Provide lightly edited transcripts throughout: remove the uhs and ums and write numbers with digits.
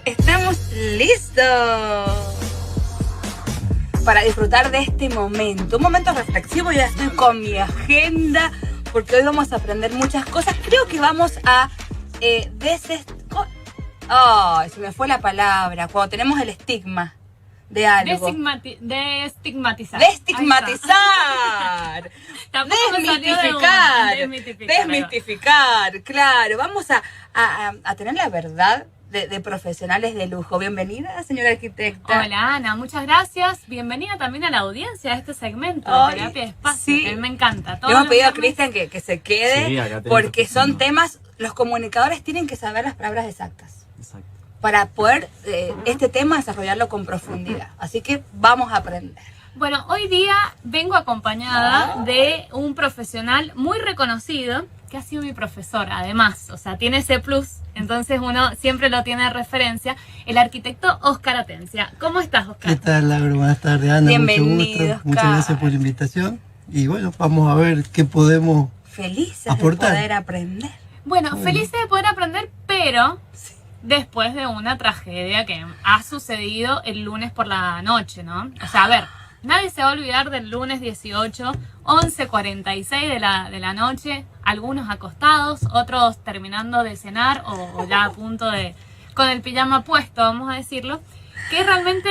Estamos listos para disfrutar de este momento, un momento reflexivo. Ya estoy con mi agenda porque hoy vamos a aprender muchas cosas. Creo que vamos a se me fue la palabra, cuando tenemos el estigma de algo. Destigmatizar. Destigmatizar. Desmitificar, claro. Vamos a tener la verdad de profesionales de lujo. Bienvenida, señora arquitecta. Hola, Ana, muchas gracias. Bienvenida también a la audiencia de este segmento de Terapia de Espacio, sí. que me encanta. Le hemos pedido a Cristian que se quede, sí, porque son temas, los comunicadores tienen que saber las palabras exactas. Exacto. Para poder este tema desarrollarlo con profundidad. Así que vamos a aprender. Bueno, hoy día vengo acompañada de un profesional muy reconocido, que ha sido mi profesor, además, o sea, tiene ese plus, entonces uno siempre lo tiene de referencia, el arquitecto Oscar Atencia. ¿Cómo estás, Oscar? ¿Qué tal, Laura? Buenas tardes, Ana. Bienvenido, mucho gusto. Oscar. Muchas gracias por la invitación. Y bueno, vamos a ver qué podemos Felices aportar. de poder aprender. Bueno, felices de poder aprender, pero después de una tragedia que ha sucedido el lunes por la noche, ¿no? O sea, a ver, nadie se va a olvidar del lunes 18, 11:46 de la noche, algunos acostados, otros terminando de cenar o ya a punto de, con el pijama puesto, vamos a decirlo, que realmente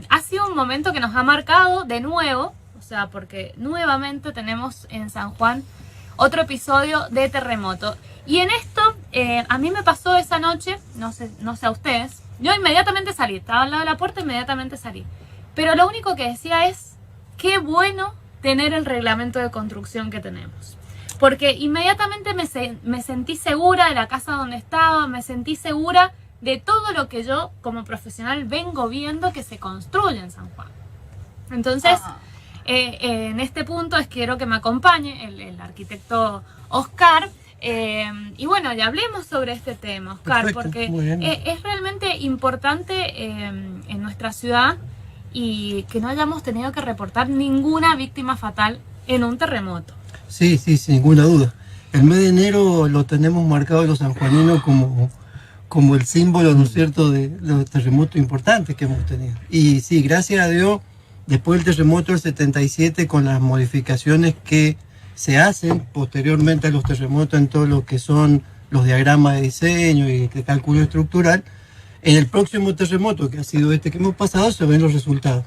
ha sido un momento que nos ha marcado de nuevo, o sea, porque nuevamente tenemos en San Juan otro episodio de terremoto. Y en esto, a mí me pasó esa noche, no sé a ustedes, yo inmediatamente salí, estaba al lado de la puerta, inmediatamente salí. Pero lo único que decía es, qué bueno tener el reglamento de construcción que tenemos. Porque inmediatamente me sentí segura de la casa donde estaba, me sentí segura de todo lo que yo como profesional vengo viendo que se construye en San Juan. Entonces, en este punto quiero que me acompañe el arquitecto Oscar. Y bueno, ya hablemos sobre este tema, Oscar. Perfecto, porque es realmente importante en nuestra ciudad y que no hayamos tenido que reportar ninguna víctima fatal en un terremoto. Sí, sin ninguna duda. El mes de enero lo tenemos marcado los sanjuaninos como el símbolo, ¿no es cierto?, de los terremotos importantes que hemos tenido. Y sí, gracias a Dios, después del terremoto del 77, con las modificaciones que se hacen posteriormente a los terremotos en todo lo que son los diagramas de diseño y de cálculo estructural, en el próximo terremoto, que ha sido este que hemos pasado, se ven los resultados.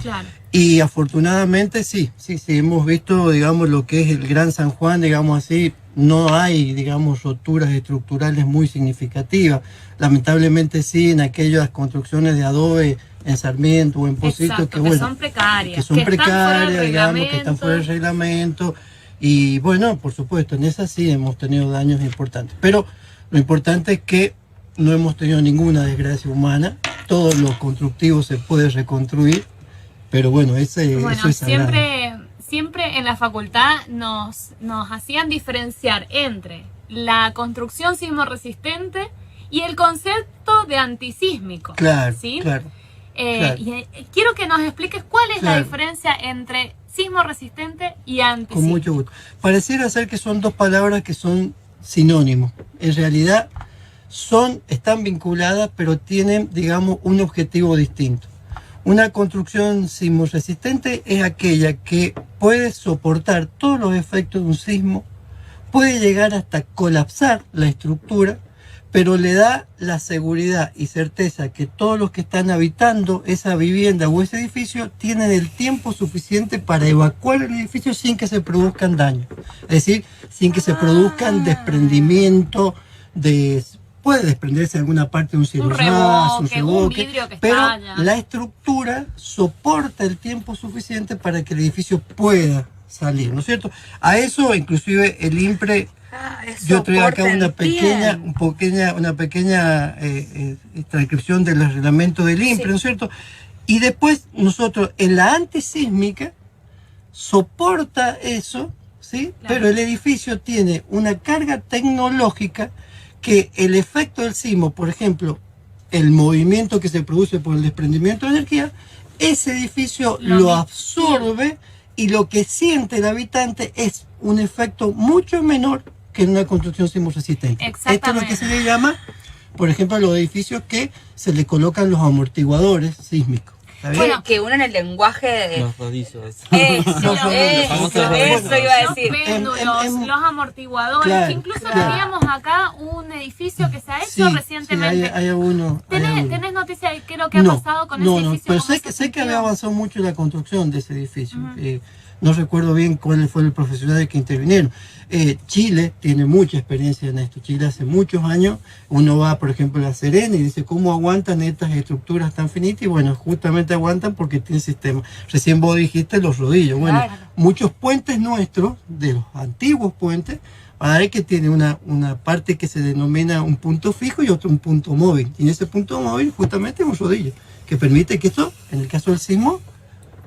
Claro. Y afortunadamente sí, hemos visto, digamos, lo que es el Gran San Juan, digamos así, no hay, digamos, roturas estructurales muy significativas. Lamentablemente sí, en aquellas construcciones de adobe en Sarmiento o en Pocito, exacto, que bueno, son precarias, que son precarias, digamos, que reglamento. están fuera del reglamento. Y bueno, por supuesto, en esas sí hemos tenido daños importantes. Pero lo importante es que no hemos tenido ninguna desgracia humana. Todo lo constructivo se puede reconstruir. Pero bueno, eso es sagrado. Siempre en la facultad nos hacían diferenciar entre la construcción sismorresistente y el concepto de antisísmico. Claro, ¿sí? claro. Y quiero que nos expliques cuál es la diferencia entre sismorresistente y antisísmico. Con mucho gusto. Pareciera ser que son dos palabras que son sinónimos. En realidad están vinculadas, pero tienen, digamos, un objetivo distinto. Una construcción sismorresistente es aquella que puede soportar todos los efectos de un sismo, puede llegar hasta colapsar la estructura, pero le da la seguridad y certeza que todos los que están habitando esa vivienda o ese edificio tienen el tiempo suficiente para evacuar el edificio sin que se produzcan daños. Es decir, sin que se produzcan desprendimiento puede desprenderse alguna parte de un cirujazo, un reboque, pero la estructura soporta el tiempo suficiente para que el edificio pueda salir, ¿no es cierto? A eso inclusive el INPRE, yo traigo acá una pequeña transcripción del reglamento del INPRE, ¿no es cierto? Y después nosotros en la antisísmica soporta eso, ¿sí? Claro. Pero el edificio tiene una carga tecnológica que el efecto del sismo, por ejemplo, el movimiento que se produce por el desprendimiento de energía, ese edificio lo absorbe y lo que siente el habitante es un efecto mucho menor que en una construcción sismorresistente. Esto es lo que se le llama por ejemplo, a los edificios que se le colocan los amortiguadores sísmicos. ¿Está bien? Bueno, que uno en el lenguaje de... Los rodillos. Eso iba a decir. Los péndulos, los amortiguadores, Claro, que incluso claro. teníamos acá un edificio que se ha hecho Sí, recientemente. hay algunos. ¿Tenés noticia de qué es lo que ha pasado con ese edificio? Pero ¿Cómo sé se que sintió? había avanzado mucho la construcción de ese edificio. No recuerdo bien cuál fue el profesional que intervinieron. Chile tiene mucha experiencia en esto. Chile hace muchos años, uno va, por ejemplo, a La Serena y dice, ¿cómo aguantan estas estructuras tan finitas? Y bueno, justamente aguantan porque tiene sistema. Recién vos dijiste los rodillos. Bueno, Claro. muchos puentes nuestros, de los antiguos puentes, van a ver que tiene una parte que se denomina un punto fijo y otro un punto móvil. Y en ese punto móvil justamente es un rodillo, que permite que esto, en el caso del sismo,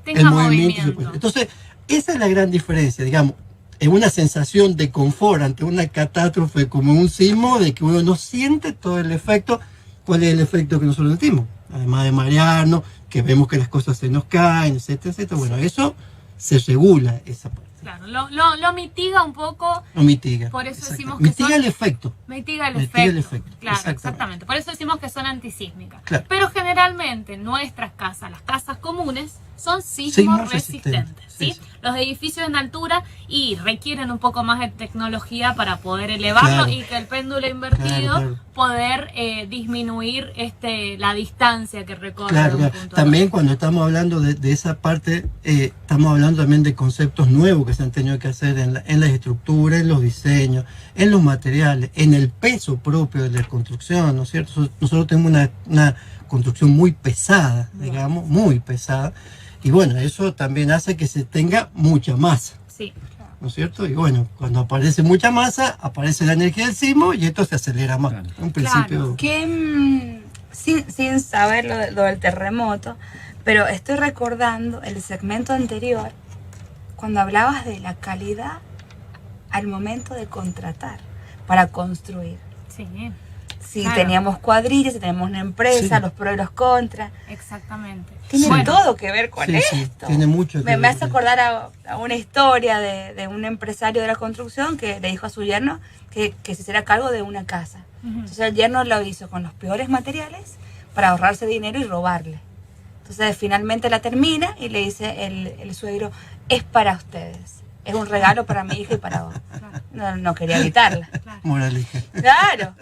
Tenga el movimiento se movimiento. puede. Entonces, esa es la gran diferencia, digamos, es una sensación de confort ante una catástrofe como un sismo, de que uno no siente todo el efecto. ¿Cuál es el efecto que nosotros sentimos? Además de marearnos, que vemos que las cosas se nos caen, etcétera, etcétera. Bueno, eso se regula, esa parte. Claro, lo mitiga un poco. No mitiga. Por eso exacto. decimos que mitiga son- el efecto. Mitiga el Mitiga efecto. el efecto, Claro, exactamente. exactamente. Por eso decimos que son antisísmicas. Claro. Pero generalmente nuestras casas, las casas comunes, son sismo Sismos resistentes. resistentes, ¿sí? sí. Los edificios en altura y requieren un poco más de tecnología para poder elevarlo Claro. y que el péndulo invertido Claro. poder disminuir la distancia que recorre Claro, de un claro. punto a También otro. cuando estamos hablando de esa parte, estamos hablando también de conceptos nuevos que se han tenido que hacer en las estructuras, en los diseños, en los materiales, en el peso propio de la construcción, ¿no es cierto? Nosotros tenemos una construcción muy pesada, digamos, muy pesada, y bueno, eso también hace que se tenga mucha masa, Sí. ¿no es cierto? Y bueno, cuando aparece mucha masa, aparece la energía del sismo y esto se acelera más. Claro. En principio... Claro. Que sin saber lo del terremoto, pero estoy recordando el segmento anterior cuando hablabas de la calidad al momento de contratar para construir. Sí, Si Claro. teníamos cuadrillas, si tenemos una empresa, Sí. los pros y los contras. exactamente. Tiene Bueno, todo que ver con Sí, sí, esto. tiene mucho que Me ver hace con acordar a una historia de un empresario de la construcción que le dijo a su yerno que se hiciera cargo de una casa. Ujú. Entonces el yerno lo hizo con los peores materiales para ahorrarse dinero y robarle. Entonces finalmente la termina y le dice el suegro, es para ustedes. Es un regalo para mi hija y para vos. No quería evitarla. Moraleja. Claro.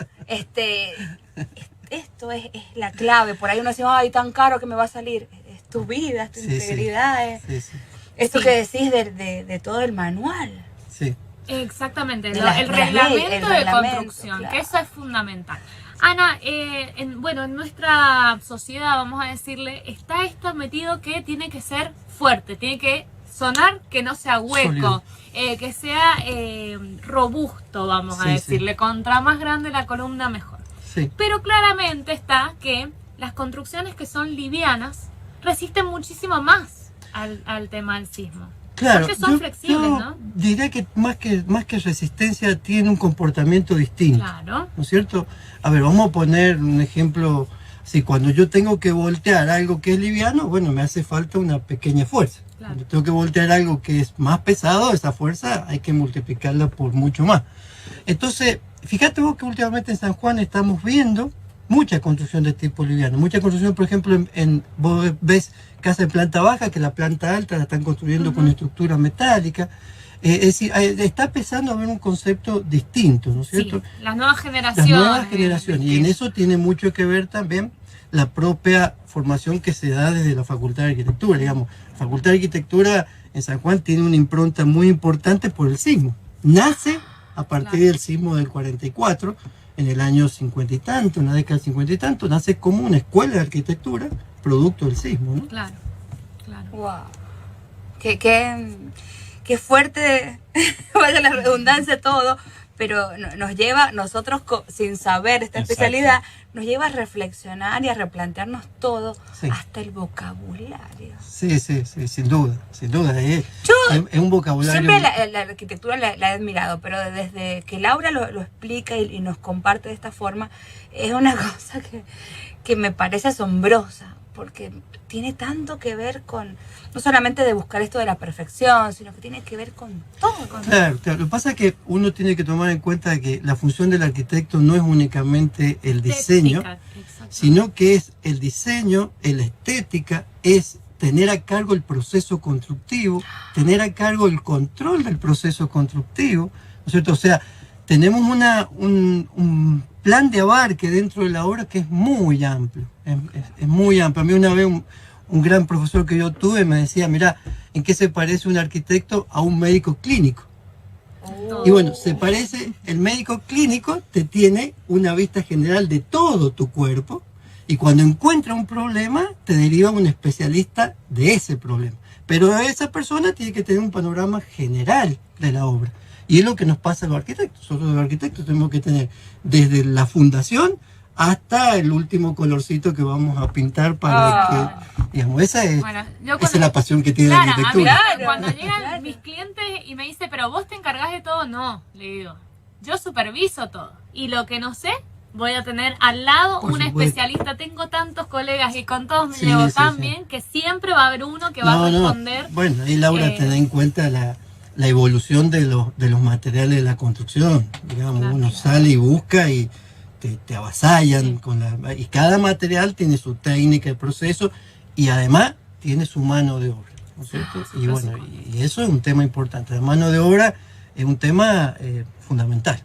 Esto es la clave. Por ahí uno dice, ay, tan caro que me va a salir. Es tu vida, es tu Sí, sí. integridad. Es Sí, sí. esto Sí. que decís de todo el manual. Sí. Exactamente, De las el leyes, reglamento el de reglamento, construcción, claro. que eso es fundamental. Ana, en nuestra sociedad, vamos a decirle, está esto metido que tiene que ser fuerte, tiene que sonar que no sea hueco, Sólido. que sea robusto, vamos a Sí, decirle, contra más grande la columna mejor. Sí. Pero claramente está que las construcciones que son livianas resisten muchísimo más al tema del sismo. Claro, Porque son flexibles, ¿no? diría que más que resistencia tiene un comportamiento distinto, Claro. ¿no es cierto? A ver, vamos a poner un ejemplo. Si cuando yo tengo que voltear algo que es liviano, bueno, me hace falta una pequeña fuerza. Claro. Cuando tengo que voltear algo que es más pesado, esa fuerza hay que multiplicarla por mucho más. Entonces, fíjate vos que últimamente en San Juan estamos viendo mucha construcción de tipo liviano. Mucha construcción, por ejemplo, vos ves casas de planta baja, que la planta alta la están construyendo con estructura metálica. Es decir, está empezando a haber un concepto distinto, ¿no es Sí, cierto? las nuevas generaciones. Las nuevas generaciones. Y en eso tiene mucho que ver también la propia formación que se da desde la Facultad de Arquitectura. Digamos, la Facultad de Arquitectura en San Juan tiene una impronta muy importante por el sismo. Nace a partir Claro. del sismo del 44, en el año 50 y tanto, en la década del 50 y tanto, nace como una escuela de arquitectura producto del sismo, ¿no? Claro, claro. Wow. Qué fuerte, vaya la redundancia todo, pero nos lleva, nosotros sin saber esta Exacto. especialidad, nos lleva a reflexionar y a replantearnos todo, Sí. hasta el vocabulario. Sí, sí, sí, sin duda, sin duda. Es un vocabulario. Siempre la arquitectura la he admirado, pero desde que Laura lo explica y nos comparte de esta forma, es una cosa que me parece asombrosa. porque tiene tanto que ver con, no solamente de buscar esto de la perfección, sino que tiene que ver con todo. Claro, claro. Lo que pasa es que uno tiene que tomar en cuenta que la función del arquitecto no es únicamente el diseño, sino que es el diseño, la estética, es tener a cargo el proceso constructivo, tener a cargo el control del proceso constructivo, ¿no es cierto? O sea, tenemos un plan de abarque dentro de la obra que es muy amplio, es muy amplio. A mí una vez un gran profesor que yo tuve me decía, mira, ¿en qué se parece un arquitecto a un médico clínico? Y bueno, se parece, el médico clínico te tiene una vista general de todo tu cuerpo, y cuando encuentra un problema, te deriva a un especialista de ese problema. Pero esa persona tiene que tener un panorama general de la obra. Y es lo que nos pasa a los arquitectos. Nosotros los arquitectos tenemos que tener desde la fundación hasta el último colorcito que vamos a pintar para que, digamos, esa es la pasión que tiene la arquitectura. A mí, cuando llegan mis clientes y me dicen, pero vos te encargás de todo, no, le digo, yo superviso todo. Y lo que no sé, voy a tener al lado un especialista. Tengo tantos colegas y con todos me llevo tan bien que siempre va a haber uno que va a responder. Bueno, ahí Laura te da en cuenta la evolución de los materiales de la construcción. Digamos, uno sale y busca y te avasallan y cada material tiene su técnica de proceso y además tiene su mano de obra, ¿no es cierto? Y bueno, y eso es un tema importante. La mano de obra es un tema fundamental.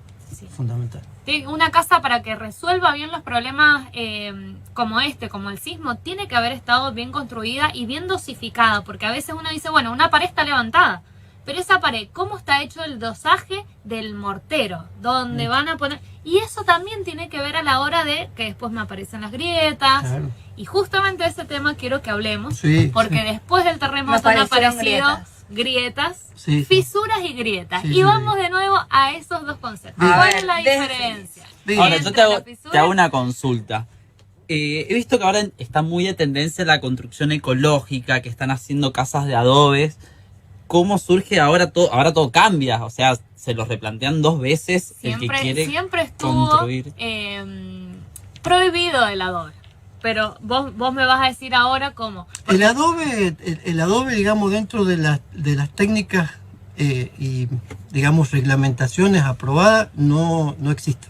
Fundamental. Una casa, para que resuelva bien los problemas como el sismo, tiene que haber estado bien construida y bien dosificada, porque a veces uno dice, bueno, una pared está levantada, pero esa pared, ¿cómo está hecho el dosaje del mortero? ¿Dónde van a poner? Y eso también tiene que ver a la hora de que después me aparecen las grietas. Claro. Y justamente de ese tema quiero que hablemos, porque después del terremoto han aparecido grietas, fisuras y grietas. Y vamos de nuevo a esos dos conceptos. ¿Cuál es la diferencia? Ahora, yo te hago una consulta. He visto que ahora está muy de tendencia la construcción ecológica, que están haciendo casas de adobes. ¿Cómo surge ahora todo? Ahora todo cambia, o sea, se los replantean dos veces el que quiere siempre estuvo construir. Prohibido el adobe. Pero vos me vas a decir ahora cómo. El adobe, digamos, dentro de las técnicas y, digamos, reglamentaciones aprobadas, no existe.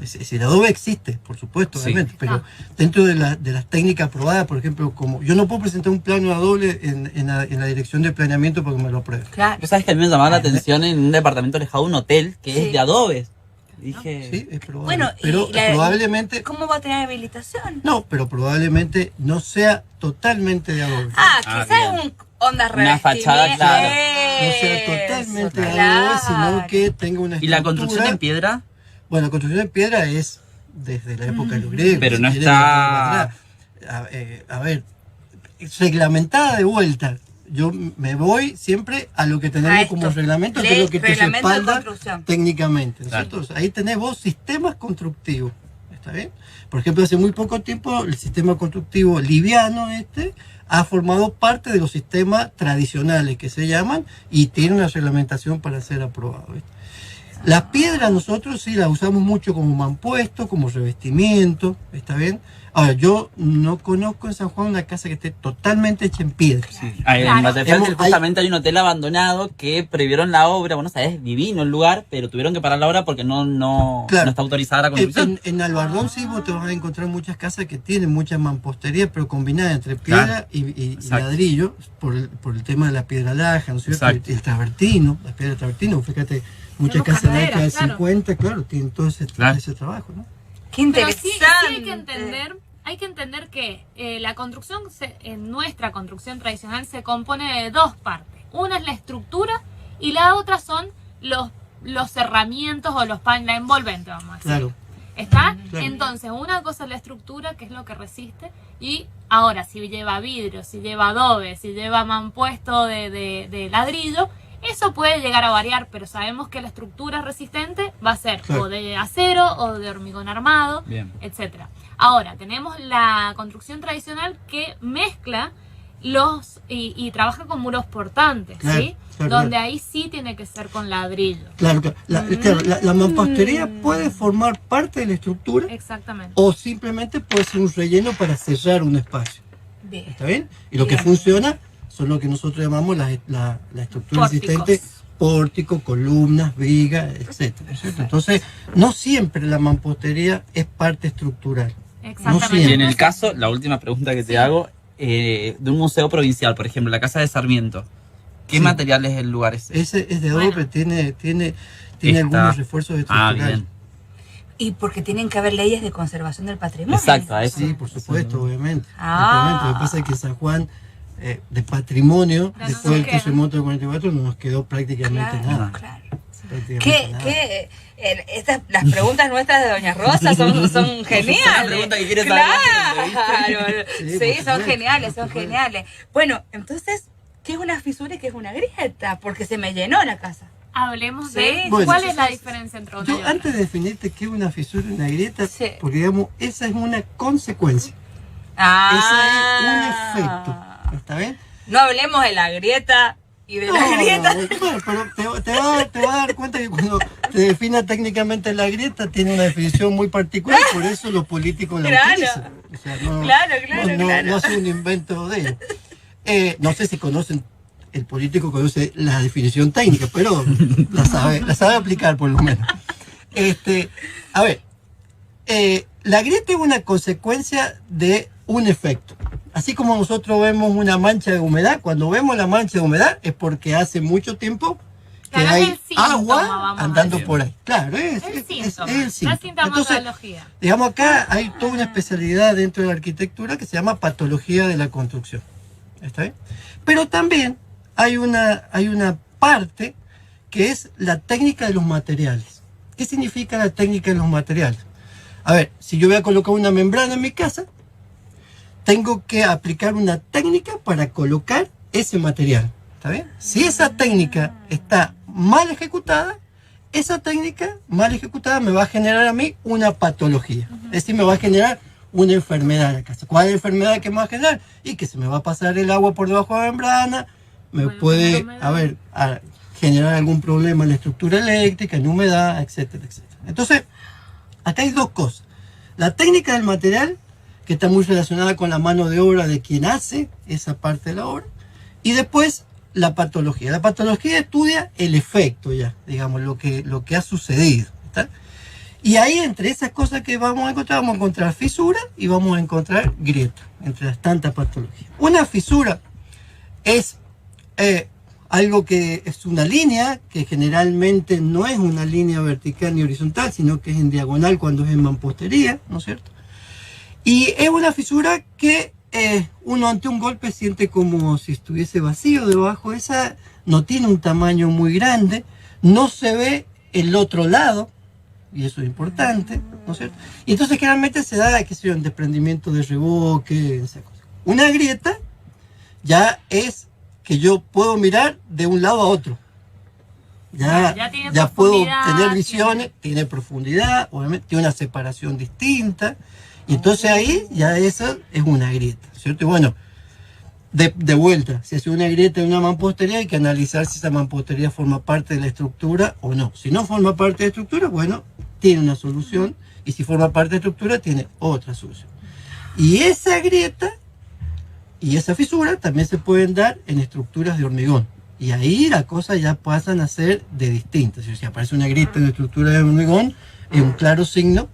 Es decir, el adobe existe, por supuesto, obviamente, pero dentro de las técnicas aprobadas, por ejemplo, como yo no puedo presentar un plano de adobe en la dirección de planeamiento porque me lo aprueben. Claro. ¿Sabes que a mí me llamaba la atención en un departamento alejado, un hotel, que es de adobes? Dije... Sí, es probable. Bueno, pero probablemente... ¿Cómo va a tener habilitación? No, pero probablemente no sea totalmente de adobe. Quizás es un onda revestimiento. Una fachada, claro. No sea totalmente de adobe, sino que tenga una estructura. ¿Y la construcción en piedra? Bueno, la construcción en piedra es desde la época de los griegos. Pero no está... A ver, reglamentada de vuelta. Yo me voy siempre a lo que tenemos como reglamento, que es lo que te respalda técnicamente. Entonces, ahí tenés vos sistemas constructivos. ¿Está bien? Por ejemplo, hace muy poco tiempo el sistema constructivo liviano ha formado parte de los sistemas tradicionales que se llaman y tiene una reglamentación para ser aprobado. ¿Viste? Las piedras nosotros sí las usamos mucho como mampuesto, como revestimiento, ¿está bien? Ahora, yo no conozco en San Juan una casa que esté totalmente hecha en piedra. Sí. En Batefeld justamente hay un hotel abandonado que previeron la obra, bueno, es divino el lugar, pero tuvieron que parar la obra porque no está autorizada la construcción. En Albardón sí vos te vas a encontrar muchas casas que tienen mucha mampostería, pero combinada entre piedra y ladrillo, por el tema de la piedra laja, ¿no es cierto? El travertino, la piedra travertino, fíjate, muchas casas de la década de 50, tienen todo ese trabajo, ¿no? Qué interesante. Pero sí hay que entender que la construcción, en nuestra construcción tradicional, se compone de dos partes. Una es la estructura y la otra son los cerramientos o la envolvente, vamos a decir. Claro. ¿Está? Claro. Entonces, una cosa es la estructura, que es lo que resiste, y ahora, si lleva vidrio, si lleva adobe, si lleva mampuesto de ladrillo, eso puede llegar a variar, pero sabemos que la estructura resistente va a ser o de acero o de hormigón armado, etcétera. Ahora, tenemos la construcción tradicional que mezcla y trabaja con muros portantes, Claro, ¿sí? claro, Donde claro. ahí sí tiene que ser con ladrillo. Claro, la mampostería puede formar parte de la estructura Exactamente. o simplemente puede ser un relleno para cerrar un espacio. Bien. ¿Está bien? Y lo que Bien. funciona son lo que nosotros llamamos la estructura Pórticos. existente, pórtico, columnas, vigas, etcétera, ¿cierto? Entonces, no siempre la mampostería es parte estructural. Exactamente. siempre. Y en el caso, la última pregunta que te hago, de un museo provincial, por ejemplo, la Casa de Sarmiento, ¿qué Sí. material es el lugar ese? Ese es de adobe, Bueno. pero tiene Está. algunos refuerzos estructurales. bien. Y porque tienen que haber leyes de conservación del patrimonio. Exacto, a eso. Sí, por supuesto, obviamente. Ah. Obviamente. Lo que pasa es que San Juan, de patrimonio, Claro, después del no queda. terremoto del 44, no nos quedó prácticamente Claro, nada. claro. Prácticamente nada. Las preguntas nuestras de Doña Rosa son geniales. pregunta que quiere saber la gente, Claro, Sí, sí, por son supuesto, geniales, por son supuesto. geniales. Bueno, entonces, ¿qué es una fisura y qué es una grieta? Porque se me llenó la casa. Hablemos Sí. de Bueno. cuál es la diferencia entre una y Yo, otra. antes de definirte qué es una fisura y una grieta, Sí. porque digamos, esa es una consecuencia. Ah. Ese es un efecto. ¿Está bien? No hablemos de la grieta y de la grieta. Bueno, pero te vas a dar cuenta que cuando te defina técnicamente la grieta tiene una definición muy particular, por eso los políticos la Claro. utilizan. O sea, Claro, claro. no es un invento de ellos. No sé si conocen, el político conoce la definición técnica, pero la sabe aplicar por lo menos. A ver, la grieta es una consecuencia de un efecto. Así como nosotros vemos una mancha de humedad, cuando vemos la mancha de humedad es porque hace mucho tiempo que Claro, es hay el síntoma, agua vamos a andando decir. por ahí. Claro, es El el síntoma, síntoma. la Entonces, sintomatología. digamos, acá hay toda una especialidad dentro de la arquitectura que se llama patología de la construcción. ¿Está bien? Pero también hay una parte que es la técnica de los materiales. ¿Qué significa la técnica de los materiales? A ver, si yo voy a colocar una membrana en mi casa, tengo que aplicar una técnica para colocar ese material. ¿Está bien? Si esa técnica está mal ejecutada, esa técnica mal ejecutada me va a generar a mí una patología. Es decir, me va a generar una enfermedad en la casa. ¿Cuál es la enfermedad que me va a generar? Y que se me va a pasar el agua por debajo de la membrana, me Bueno, puede, humedad. generar algún problema en la estructura eléctrica, en humedad, etcétera, etcétera. Entonces, acá hay dos cosas. La técnica del material, que está muy relacionada con la mano de obra de quien hace esa parte de la obra, y después la patología. La patología estudia el efecto ya, digamos, lo que ha sucedido. ¿Está? Y ahí entre esas cosas que vamos a encontrar fisura y vamos a encontrar grieta, entre las tantas patologías. Una fisura es algo que es una línea, que generalmente no es una línea vertical ni horizontal, sino que es en diagonal cuando es en mampostería, ¿no es cierto? Y es una fisura que uno ante un golpe siente como si estuviese vacío debajo. Esa no tiene un tamaño muy grande, no se ve el otro lado, y eso es importante, ¿no es cierto? Y entonces generalmente se da, qué sé yo, en desprendimiento de revoque, esa cosa. Una grieta ya es que yo puedo mirar de un lado a otro. Ya tiene Ya puedo profundidad, tener visiones, tiene profundidad, obviamente, tiene una separación distinta. Y entonces ahí ya esa es una grieta, ¿cierto? Y bueno, de vuelta, si es una grieta en una mampostería, hay que analizar si esa mampostería forma parte de la estructura o no. Si no forma parte de la estructura, bueno, tiene una solución. Y si forma parte de la estructura, tiene otra solución. Y esa grieta y esa fisura también se pueden dar en estructuras de hormigón. Y ahí las cosas ya pasan a ser de distintas. Si aparece una grieta en la estructura de hormigón, es un claro signo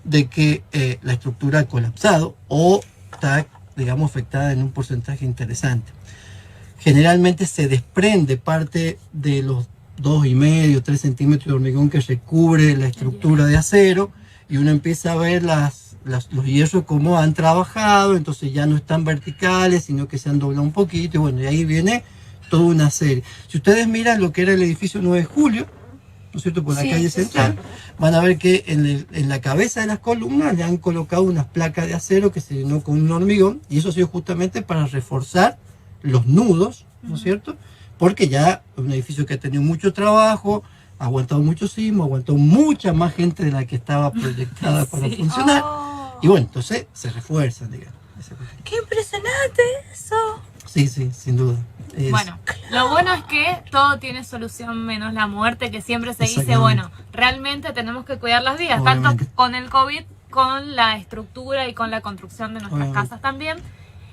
de que la estructura ha colapsado o está, digamos, afectada en un porcentaje interesante. Generalmente se desprende parte de los 2,5, 3 centímetros de hormigón que recubre la estructura de acero y uno empieza a ver los hierros cómo han trabajado, entonces ya no están verticales, sino que se han doblado un poquito, y bueno, y ahí viene toda una serie. Si ustedes miran lo que era el edificio 9 de Julio, ¿no es cierto?, por la Sí, calle sí, central, van a ver que en la cabeza de las columnas le han colocado unas placas de acero que se llenó con un hormigón, y eso ha sido justamente para reforzar los nudos, ¿no es cierto?, porque ya es un edificio que ha tenido mucho trabajo, ha aguantado mucho sismo, ha aguantado mucha más gente de la que estaba proyectada para funcionar. Oh, Y bueno, entonces se refuerzan, digamos. esa cuestión. ¡Qué impresionante eso! Sí, sí, sin duda. Bueno, lo bueno es que todo tiene solución menos la muerte, que siempre se dice, Exactamente. bueno, realmente tenemos que cuidar las vidas, tanto Obviamente. con el COVID, con la estructura y con la construcción de nuestras Obviamente. casas también.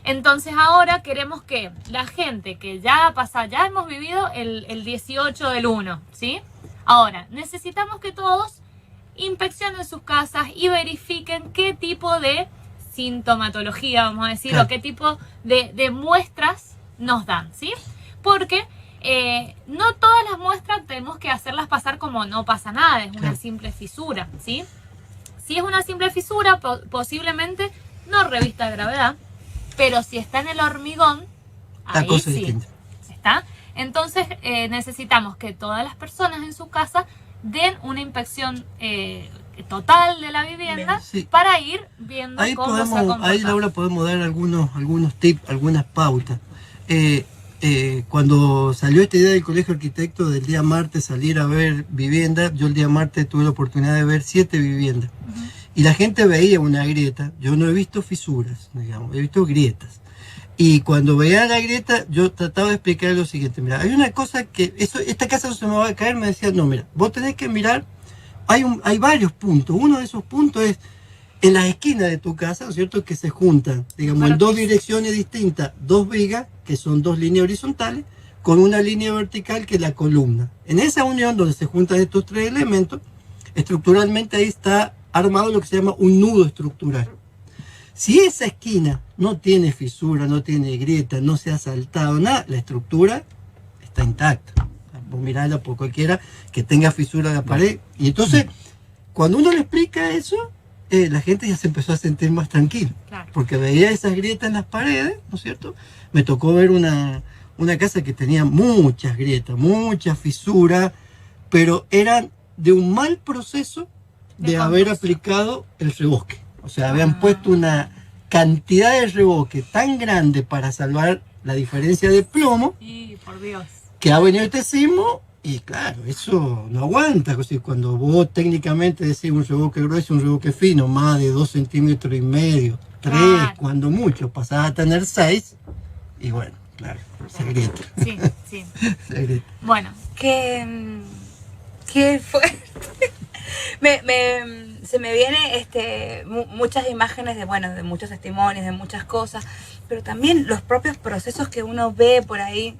Entonces ahora queremos que la gente que ya ha pasado, ya hemos vivido el 18 del 1, ¿sí? Ahora, necesitamos que todos inspeccionen sus casas y verifiquen qué tipo de sintomatología, vamos a decir, Claro. o qué tipo de muestras nos dan, ¿sí? Porque no todas las muestras tenemos que hacerlas pasar como no pasa nada, es una Claro. simple fisura, ¿sí? Si es una simple fisura, posiblemente no revista gravedad, pero si está en el hormigón, La ahí cosa es sí, distinta. ¿está? Entonces necesitamos que todas las personas en su casa den una inspección total de la vivienda Bien, sí. para ir viendo Ahí cómo se ha podemos, comportado. ahí Laura podemos dar algunos tips, algunas pautas. Cuando salió esta idea del Colegio Arquitecto del día martes salir a ver vivienda, yo el día martes tuve la oportunidad de ver 7 viviendas. Y la gente veía una grieta. Yo no he visto fisuras, digamos, he visto grietas. Y cuando veía la grieta, yo trataba de explicar lo siguiente. Mira, hay una cosa que, esta casa no se me va a caer, me decía, no, mira, vos tenés que mirar, hay varios puntos. Uno de esos puntos es en las esquinas de tu casa, ¿no es cierto?, que se juntan, digamos, en dos direcciones distintas, dos vigas, que son dos líneas horizontales, con una línea vertical que es la columna. En esa unión donde se juntan estos tres elementos, estructuralmente ahí está armado lo que se llama un nudo estructural. Si esa esquina no tiene fisura, no tiene grieta, no se ha saltado nada, la estructura está intacta. Vos mirarla por cualquiera que tenga fisura en la pared. Y entonces, cuando uno le explica eso, la gente ya se empezó a sentir más tranquila. Claro. Porque veía esas grietas en las paredes, ¿no es cierto? Me tocó ver una casa que tenía muchas grietas, muchas fisuras, pero eran de un mal proceso de haber aplicado el rebosque. O sea, habían puesto una cantidad de reboque tan grande para salvar la diferencia de plomo, Y por Dios. que ha venido este sismo, y claro, eso no aguanta. O sea, cuando vos técnicamente decís un reboque grueso, un reboque fino, más de 2,5 centímetros, 3, Claro. cuando mucho, pasás a tener 6, y bueno, claro, se grieta, Sí, sí. se grieta. Bueno, Qué fuerte. Se me viene muchas imágenes de, bueno, de muchos testimonios, de muchas cosas, pero también los propios procesos que uno ve por ahí,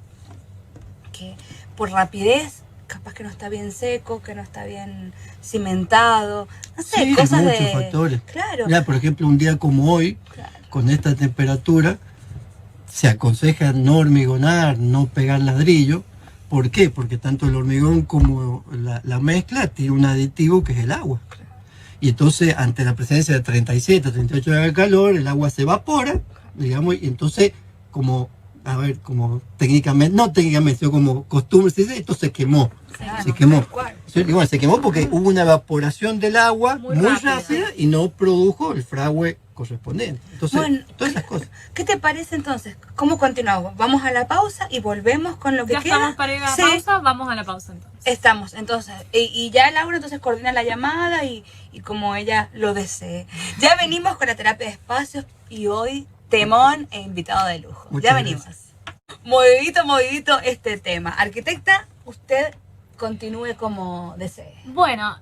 que por rapidez, capaz que no está bien seco, que no está bien cimentado, no sé, Sí, cosas muchos de... factores. Claro, Mira, por ejemplo, un día como hoy, claro. con esta temperatura, se aconseja no hormigonar, no pegar ladrillo. ¿Por qué? Porque tanto el hormigón como la mezcla tiene un aditivo que es el agua. Y entonces, ante la presencia de 37, 38 grados de calor, el agua se evapora, digamos, y entonces, como técnicamente, no técnicamente, sino como costumbre, se dice, esto se quemó. Claro, Se quemó. tal cual. Sí, bueno, se quemó porque hubo una evaporación del agua Muy muy rápida. rápida y no produjo el fragüe correspondiente. Entonces, Bueno. todas esas cosas. ¿Qué te parece entonces? ¿Cómo continuamos? Vamos a la pausa y volvemos con lo que ya queda. estamos para ir a la Sí. pausa, vamos a la pausa entonces. Estamos, entonces, y ya Laura entonces coordina la llamada y como ella lo desee. Ya venimos con la terapia de espacios y hoy temón e invitado de lujo. Muchas Ya gracias. venimos. Movidito este tema. Arquitecta, usted continúe como desee. Bueno,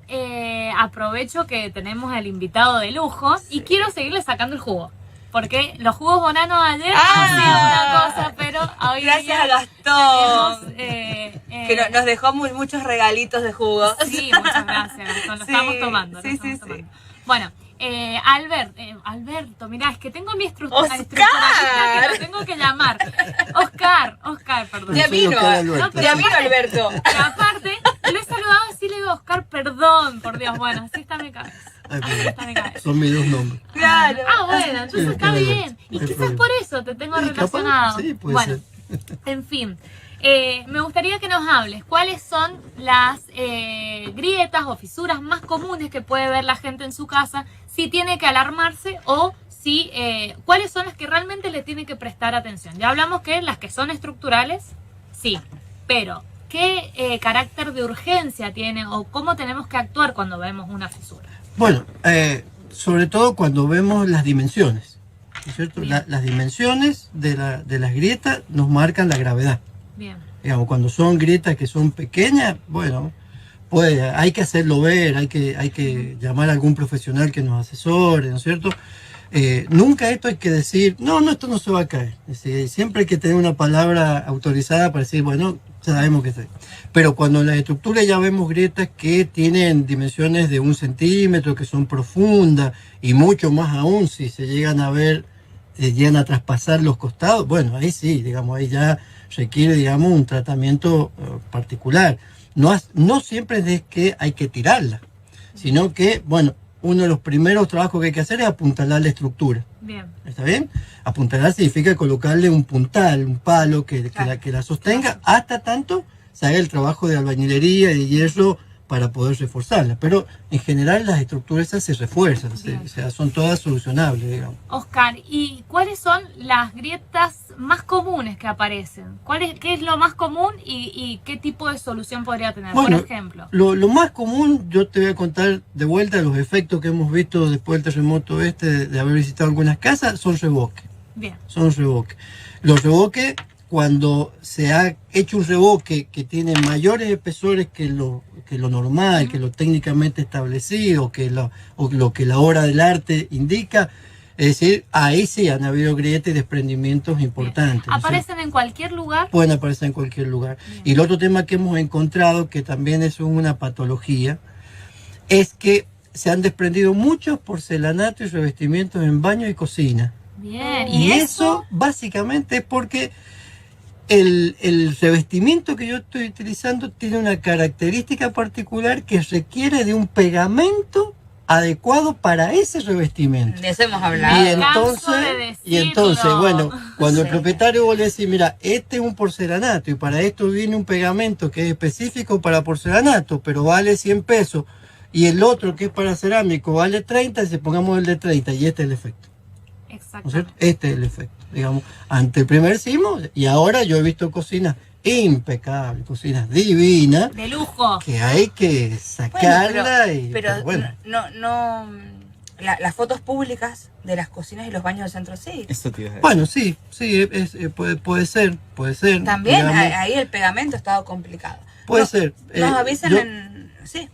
aprovecho que tenemos el invitado de lujo y quiero seguirle sacando el jugo. Porque los jugos bonanos de ayer han sido una cosa, pero hoy Gracias día a Gastón, tenemos, que nos dejó muchos regalitos de jugo. Sí, muchas gracias, Gastón. Lo Sí, estamos tomando. sí, sí, sí. Bueno, Alberto, mira, es que tengo mi ¡Oscar! estructuralista que lo tengo que llamar. Oscar, perdón. Ya Soy vino, Oscar Alberto. ya vino Alberto. Y aparte, lo he saludado así, le digo, Oscar, perdón, por Dios. Bueno, así está mi cabeza. Ay, Así perdón. está mi cabeza. Son mis dos nombres. Claro. Bueno, entonces Sí, está Oscar bien. Alberto, Y no hay quizás problema. por eso te tengo Sí, capaz, relacionado. sí, puede Bueno, ser. en fin. Me gustaría que nos hables cuáles son las grietas o fisuras más comunes que puede ver la gente en su casa, si tiene que alarmarse o si cuáles son las que realmente le tiene que prestar atención. Ya hablamos que las que son estructurales, sí, pero ¿qué carácter de urgencia tiene o cómo tenemos que actuar cuando vemos una fisura? Bueno, sobre todo cuando vemos las dimensiones. ¿no es cierto? Las dimensiones de las grietas nos marcan la gravedad. Bien. Digamos, cuando son grietas que son pequeñas, bueno, pues hay que hacerlo ver, hay que llamar a algún profesional que nos asesore, ¿no es cierto? Nunca esto hay que decir, no, esto no se va a caer. Es decir, siempre hay que tener una palabra autorizada para decir, bueno, sabemos que está ahí. Pero cuando en la estructura ya vemos grietas que tienen dimensiones de 1 centímetro, que son profundas, y mucho más aún si se llegan a ver, llegan a traspasar los costados, bueno, ahí sí, digamos, ahí ya requiere, digamos, un tratamiento particular. No siempre es que hay que tirarla, sino que, bueno, uno de los primeros trabajos que hay que hacer es apuntalar la estructura. Bien. ¿Está bien? Apuntalar significa colocarle un puntal, un palo que la sostenga hasta tanto se haga el trabajo de albañilería y de hierro para poder reforzarla. Pero en general las estructuras esas se refuerzan, o sea, son todas solucionables, digamos. Oscar, ¿y cuáles son las grietas más comunes que aparecen? ¿Qué es lo más común y qué tipo de solución podría tener? Bueno, por ejemplo. Lo más común, yo te voy a contar de vuelta los efectos que hemos visto después del terremoto de haber visitado algunas casas, son revoques. Bien. Son revoques. Los revoques, cuando se ha hecho un revoque que tiene mayores espesores que lo normal, que lo técnicamente establecido, o lo que la obra del arte indica, es decir, ahí sí han habido grietas y desprendimientos importantes. ¿Aparecen en cualquier lugar? Pueden aparecer en cualquier lugar. Bien. Y el otro tema que hemos encontrado, que también es una patología, es que se han desprendido muchos porcelanatos y revestimientos en baño y cocina. Bien. Y eso básicamente es porque el revestimiento que yo estoy utilizando tiene una característica particular que requiere de un pegamento adecuado para ese revestimiento. De eso hemos hablado. Y entonces, bueno, cuando el propietario vos le decís, mira, este es un porcelanato y para esto viene un pegamento que es específico para porcelanato, pero vale 100 pesos, y el otro que es para cerámico vale 30, y si pongamos el de 30, y este es el efecto. Exacto. ¿No es cierto? Este es el efecto, digamos, ante el primer sismo, y ahora yo he visto cocinas impecables, cocinas divinas, de lujo, que hay que sacarla. Pero bueno. Las fotos públicas de las cocinas y los baños del centro sí. Eso te iba a decir. Bueno, sí, puede ser. También digamos, ahí el pegamento ha estado complicado. Puede ser. Nos avisan Sí,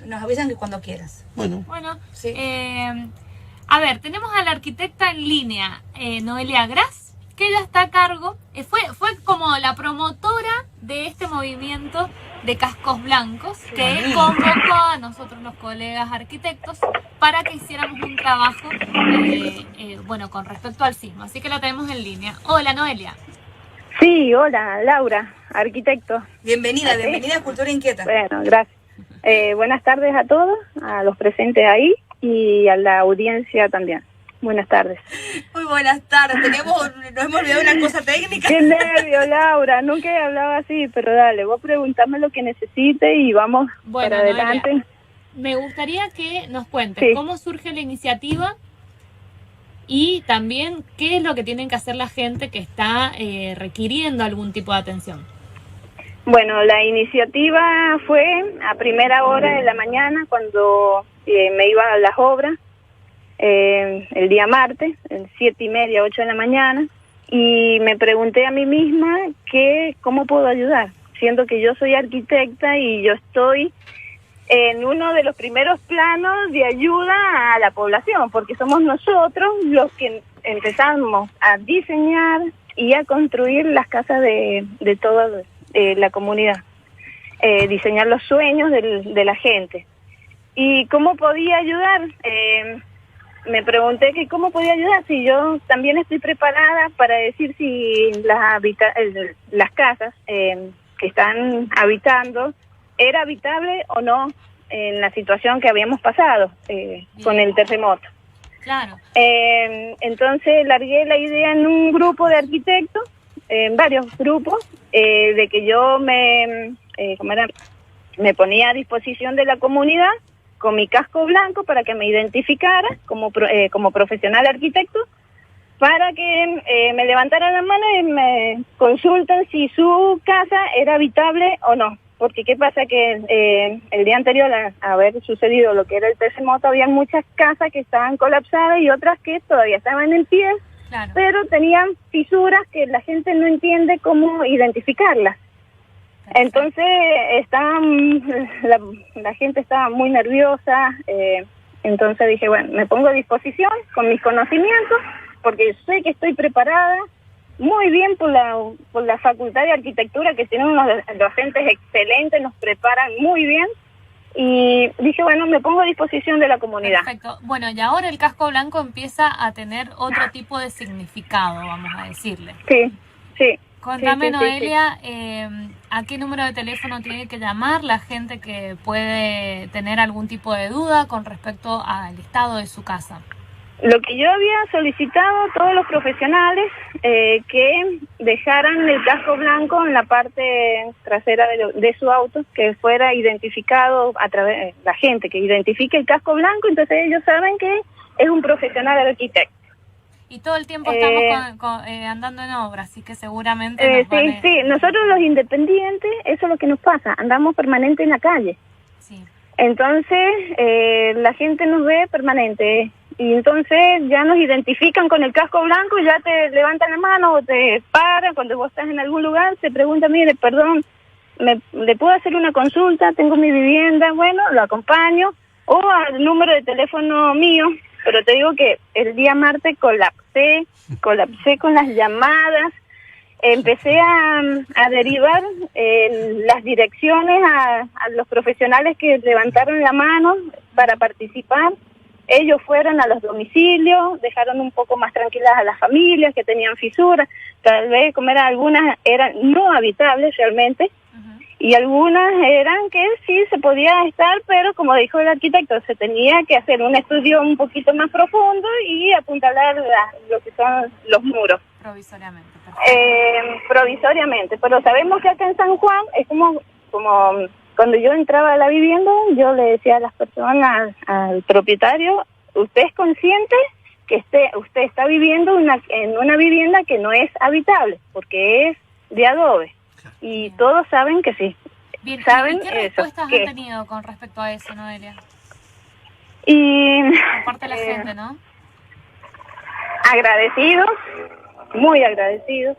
nos avisan que cuando quieras. Bueno, sí. A ver, tenemos a la arquitecta en línea, Noelia Gras, que ella está a cargo, fue como la promotora de este movimiento de cascos blancos, que convocó a nosotros los colegas arquitectos para que hiciéramos un trabajo, con respecto al sismo. Así que la tenemos en línea. Hola, Noelia. Sí, hola, Laura, arquitecto. Bienvenida a Cultura Inquieta. Bueno, gracias. Buenas tardes a todos, a los presentes ahí y a la audiencia también. Buenas tardes. Muy buenas tardes. Nos hemos olvidado una cosa técnica. Qué nervio, Laura. Nunca he hablado así, pero dale, vos preguntame lo que necesite y vamos para adelante. Noelia, me gustaría que nos cuentes cómo surge la iniciativa y también qué es lo que tienen que hacer la gente que está requiriendo algún tipo de atención. Bueno, la iniciativa fue a primera hora de la mañana cuando me iba a las obras. El día martes, 7:30, 8 de la mañana, y me pregunté a mí misma cómo puedo ayudar, siendo que yo soy arquitecta y yo estoy en uno de los primeros planos de ayuda a la población, porque somos nosotros los que empezamos a diseñar y a construir las casas de toda la comunidad, diseñar los sueños de la gente. ¿Y cómo podía ayudar? Me pregunté que cómo podía ayudar, si yo también estoy preparada para decir si las casas que están habitando era habitable o no en la situación que habíamos pasado con el terremoto. Claro. Entonces largué la idea en un grupo de arquitectos, en varios grupos, de que yo me ponía a disposición de la comunidad con mi casco blanco para que me identificara como profesional arquitecto, para que me levantaran la mano y me consulten si su casa era habitable o no. porque qué pasa que el día anterior a haber sucedido lo que era el terremoto, había muchas casas que estaban colapsadas y otras que todavía estaban en pie, Claro. pero tenían fisuras que la gente no entiende cómo identificarlas. Entonces la gente estaba muy nerviosa, entonces dije, bueno, me pongo a disposición con mis conocimientos, porque sé que estoy preparada muy bien por la Facultad de Arquitectura, que tienen unos docentes excelentes, nos preparan muy bien, y dije, bueno, me pongo a disposición de la comunidad. Perfecto. Bueno, y ahora el casco blanco empieza a tener otro tipo de significado, vamos a decirle. Sí, sí. Contame, sí, Noelia, ¿a qué número de teléfono tiene que llamar la gente que puede tener algún tipo de duda con respecto al estado de su casa? Lo que yo había solicitado a todos los profesionales, que dejaran el casco blanco en la parte trasera de su auto, que fuera identificado a través la gente que identifique el casco blanco, entonces ellos saben que es un profesional arquitecto. Y todo el tiempo estamos andando en obra, así que seguramente sí, nosotros los independientes, eso es lo que nos pasa, andamos permanente en la calle. Sí. Entonces, la gente nos ve permanente. Y entonces ya nos identifican con el casco blanco y ya te levantan la mano o te paran cuando vos estás en algún lugar, te preguntan, mire, perdón, ¿le puedo hacer una consulta? Tengo mi vivienda, bueno, lo acompaño, o al número de teléfono mío, pero te digo que el día martes colapsé con las llamadas, empecé a derivar las direcciones a los profesionales que levantaron la mano para participar. Ellos fueron a los domicilios, dejaron un poco más tranquilas a las familias que tenían fisuras, tal vez como algunas eran no habitables realmente, y algunas eran que sí se podía estar, pero como dijo el arquitecto, se tenía que hacer un estudio un poquito más profundo y apuntalar lo que son los muros. Provisoriamente. Provisoriamente, pero sabemos que acá en San Juan es como cuando yo entraba a la vivienda, yo le decía a las personas, al propietario, usted es consciente que usted está viviendo en una vivienda que no es habitable, porque es de adobe. Y todos saben que sí. Bien, ¿saben ¿y qué respuestas eso? han tenido con respecto a eso, Noelia? Y Aparte de la gente, ¿no? agradecidos, muy agradecidos.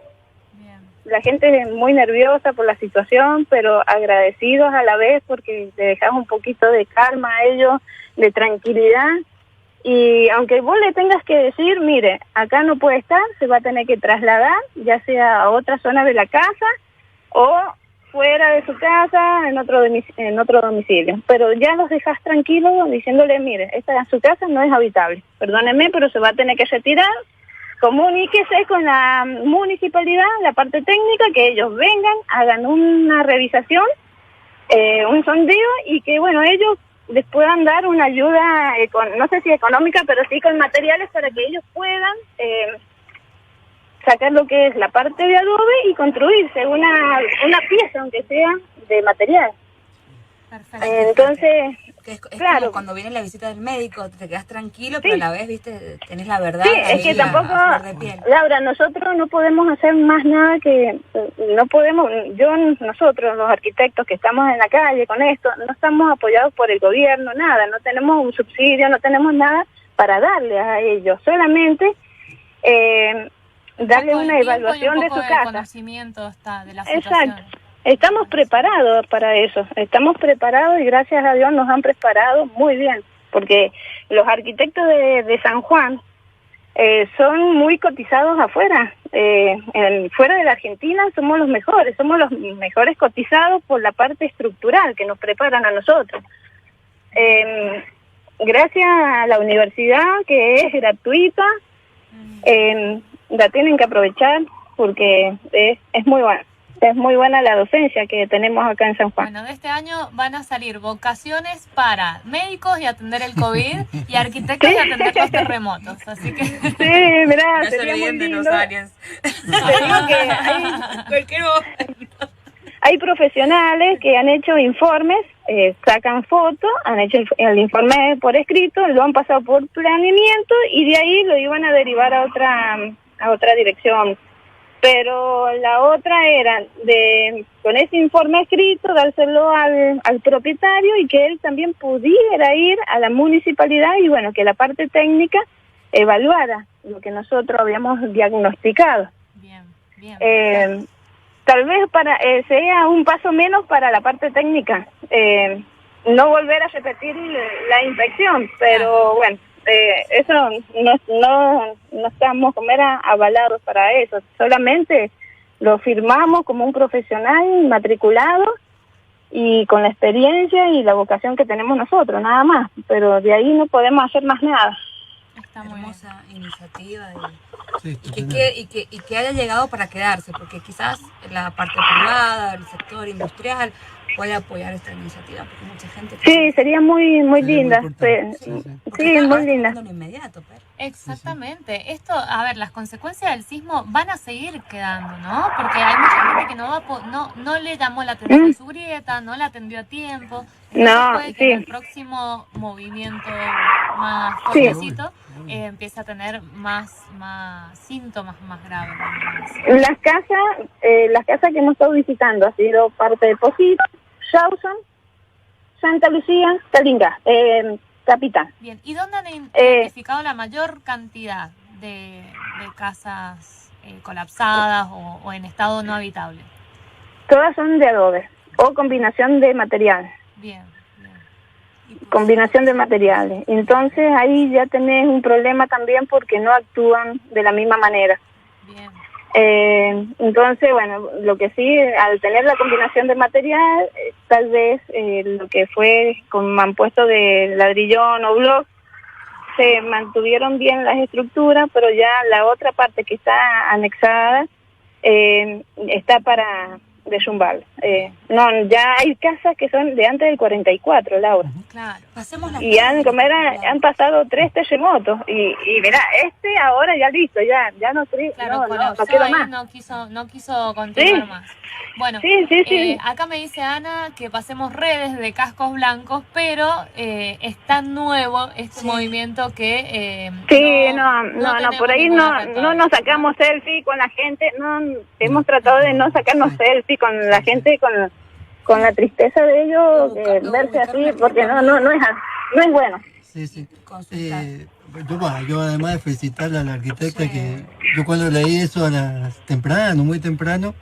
Bien. La gente es muy nerviosa por la situación, pero agradecidos a la vez porque le dejas un poquito de calma a ellos, de tranquilidad. Y aunque vos le tengas que decir, mire, acá no puede estar, se va a tener que trasladar, ya sea a otra zona de la casa o fuera de su casa, en otro domicilio. Pero ya los dejas tranquilos diciéndole, mire, su casa no es habitable, perdónenme, pero se va a tener que retirar. Comuníquese con la municipalidad, la parte técnica, que ellos vengan, hagan una revisación, un sondeo, y que, bueno, ellos les puedan dar una ayuda, no sé si económica, pero sí con materiales para que ellos puedan sacar lo que es la parte de adobe y construirse una pieza, aunque sea de material. Perfecto. Entonces, Es claro, como cuando viene la visita del médico, te quedas tranquilo, pero a la vez, viste, tenés la verdad. sí, es que ahí tampoco, a flor de piel. Laura, nosotros no podemos hacer más nada nosotros los arquitectos que estamos en la calle con esto, no estamos apoyados por el gobierno, nada, no tenemos un subsidio, no tenemos nada para darle a ellos, solamente darle una evaluación de su casa. Conocimiento de la situación. Exacto. Estamos preparados para eso, estamos preparados y gracias a Dios nos han preparado muy bien, porque los arquitectos de San Juan son muy cotizados afuera, fuera de la Argentina somos los mejores cotizados por la parte estructural que nos preparan a nosotros. Gracias a la universidad, que es gratuita, la tienen que aprovechar porque es muy buena. Es muy buena la docencia que tenemos acá en San Juan. Bueno, de este año van a salir vocaciones para médicos y atender el COVID y arquitectos y atender los terremotos, así que... Sí, mirá, No se sería muy olviden de lindo. los aliens. Te digo que Cualquier momento. hay profesionales que han hecho informes, sacan fotos, han hecho el informe por escrito, lo han pasado por planeamiento y de ahí lo iban a derivar a otra dirección pero la otra era con ese informe escrito, dárselo al propietario y que él también pudiera ir a la municipalidad y bueno, que la parte técnica evaluara lo que nosotros habíamos diagnosticado. Bien, bien. Tal vez sea un paso menos para la parte técnica, no volver a repetir la inspección, pero bueno, eso no estamos avalados para eso, solamente lo firmamos como un profesional matriculado y con la experiencia y la vocación que tenemos nosotros, nada más, pero de ahí no podemos hacer más nada. Está muy Hermosa iniciativa Sí, y que haya llegado para quedarse, porque quizás la parte privada, el sector industrial puede apoyar esta iniciativa, porque mucha gente... Sí, sería muy linda. Sí, muy linda. En inmediato, pero. Exactamente. Esto, a ver, las consecuencias del sismo van a seguir quedando, ¿no? Porque hay mucha gente que no le llamó la atención a su grieta, no la atendió a tiempo. No, puede que en el próximo movimiento más fuertecito empiece a tener más síntomas más graves. Las casas que hemos estado visitando ha sido parte de Posito, Rawson, Santa Lucía, Talinga, Capitán. Bien, ¿y dónde han identificado la mayor cantidad de casas colapsadas o en estado no habitable? Todas son de adobe o combinación de material. Bien. Combinación de materiales. Entonces ahí ya tenés un problema también porque no actúan de la misma manera. Bien. Entonces, bueno, lo que sí, al tener la combinación de material, tal vez lo que fue con mampuesto de ladrillón o block, se mantuvieron bien las estructuras, pero ya la otra parte que está anexada está para derrumbar. No, ya hay casas que son de antes del 44, Laura. Claro. Pasemos la Y han pasado 3 terremotos y verá, ahora ya listo, ya no queda más. No quiso continuar más. Bueno, sí. Acá me dice Ana que pasemos redes de cascos blancos, pero es tan nuevo este movimiento que no, por ahí no nos sacamos selfie con la gente, no hemos tratado de no sacarnos selfie con la gente, con la tristeza de ellos, verse así, porque no es bueno. Sí. Yo además de felicitarle a la arquitecta, que yo cuando leí eso muy temprano.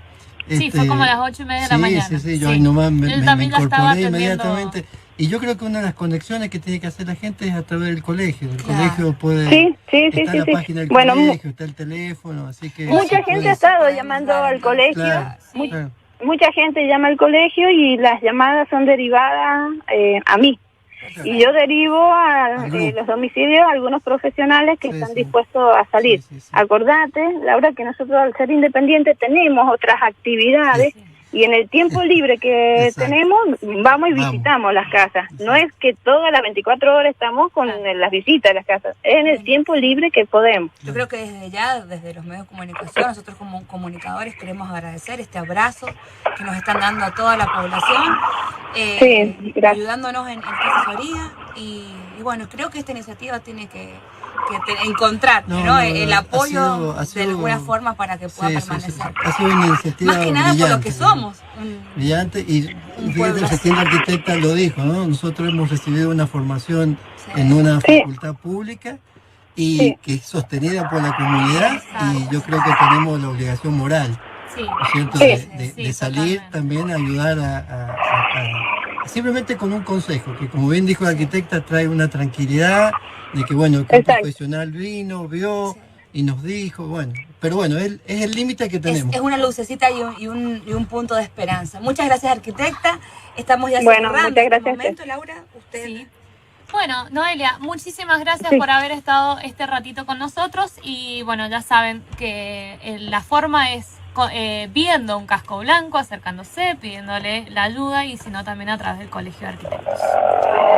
Fue como a las 8:30 de la mañana. Sí, yo ahí nomás me incorporé inmediatamente. Y yo creo que una de las conexiones que tiene que hacer la gente es a través del colegio. El colegio puede... está la página del colegio, está el teléfono, así que... Mucha gente ha estado llamando al colegio. Claro. Mucha gente llama al colegio y las llamadas son derivadas a mí. Y yo derivo a los domicilios a algunos profesionales que están dispuestos a salir. Sí. Acordate, Laura, que nosotros al ser independientes tenemos otras actividades y en el tiempo libre que tenemos vamos y visitamos las casas. No es que todas las 24 horas estamos con las visitas de las casas, es en el tiempo libre que podemos. Yo creo que desde los medios de comunicación, nosotros como comunicadores queremos agradecer este abrazo que nos están dando a toda la población, ayudándonos en esta asesoría y bueno, creo que esta iniciativa tiene que encontrar el apoyo de alguna forma para que pueda permanecer. Ha sido una iniciativa más que nada brillante, por lo que somos. Brillante, y fíjate, recién la arquitecta lo dijo, ¿no? Nosotros hemos recibido una formación en una facultad pública y que es sostenida por la comunidad, y yo creo que tenemos la obligación moral, ¿no es cierto? De salir también a ayudar a simplemente con un consejo, que como bien dijo la arquitecta, trae una tranquilidad de que bueno, que un profesional vio y nos dijo, pero bueno, es el límite que tenemos. Es una lucecita y un punto de esperanza. Muchas gracias, arquitecta. Estamos ya cerrando muchas gracias este momento, Laura. Usted. Sí. Bueno, Noelia, muchísimas gracias por haber estado este ratito con nosotros y bueno, ya saben que la forma es viendo un casco blanco, acercándose, pidiéndole la ayuda y si no también a través del Colegio de Arquitectos.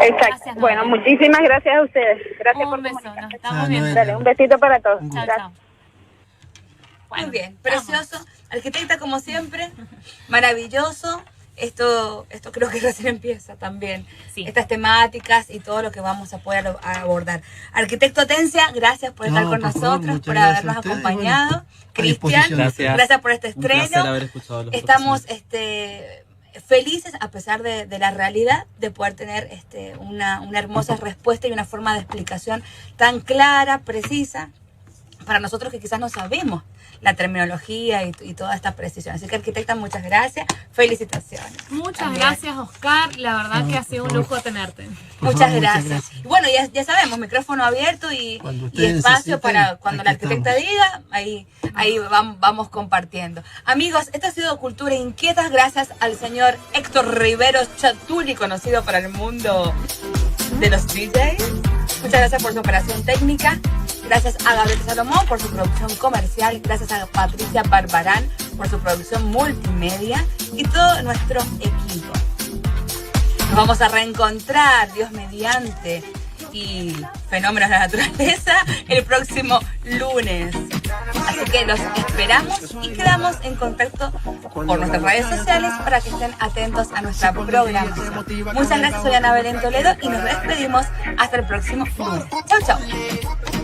Exacto. Gracias, bueno, muchísimas gracias a ustedes. Gracias por un beso, comunicarse. nos estamos viendo. Dale, un besito para todos. Chao. Muy bien, precioso. Arquitecta como siempre, maravilloso. esto creo que recién empieza también. Sí. Estas temáticas y todo lo que vamos a poder abordar. Arquitecto Atencia, gracias por estar con por favor, nosotros, muchas por gracias habernos a ustedes, acompañado. bueno, a Cristian, disposición. gracias por este Un placer estreno. haber escuchado los Estamos profesionales. felices, a pesar de la realidad, de poder tener una hermosa respuesta y una forma de explicación tan clara, precisa, para nosotros que quizás no sabemos la terminología y toda esta precisión. Así que, arquitecta, muchas gracias. Felicitaciones. Muchas También. gracias, Oscar. La verdad No, que ha por sido un favor. lujo tenerte. Por Muchas favor, gracias. Y bueno, ya sabemos, micrófono abierto y Cuando ustedes espacio necesiten, para cuando la aquí arquitecta estamos. diga, ahí vamos compartiendo. Amigos, esto ha sido Cultura Inquieta, gracias al señor Héctor Rivero Chatuli, conocido para el mundo de los DJs. Muchas gracias por su operación técnica. Gracias a Gabriel Salomón por su producción comercial. Gracias a Patricia Barbarán por su producción multimedia y todo nuestro equipo. Nos vamos a reencontrar, Dios mediante, y fenómenos de la naturaleza el próximo lunes. Así que los esperamos y quedamos en contacto por nuestras redes sociales para que estén atentos a nuestra programación. Muchas gracias, soy Ana Belén Toledo y nos despedimos hasta el próximo lunes. Chau, chau.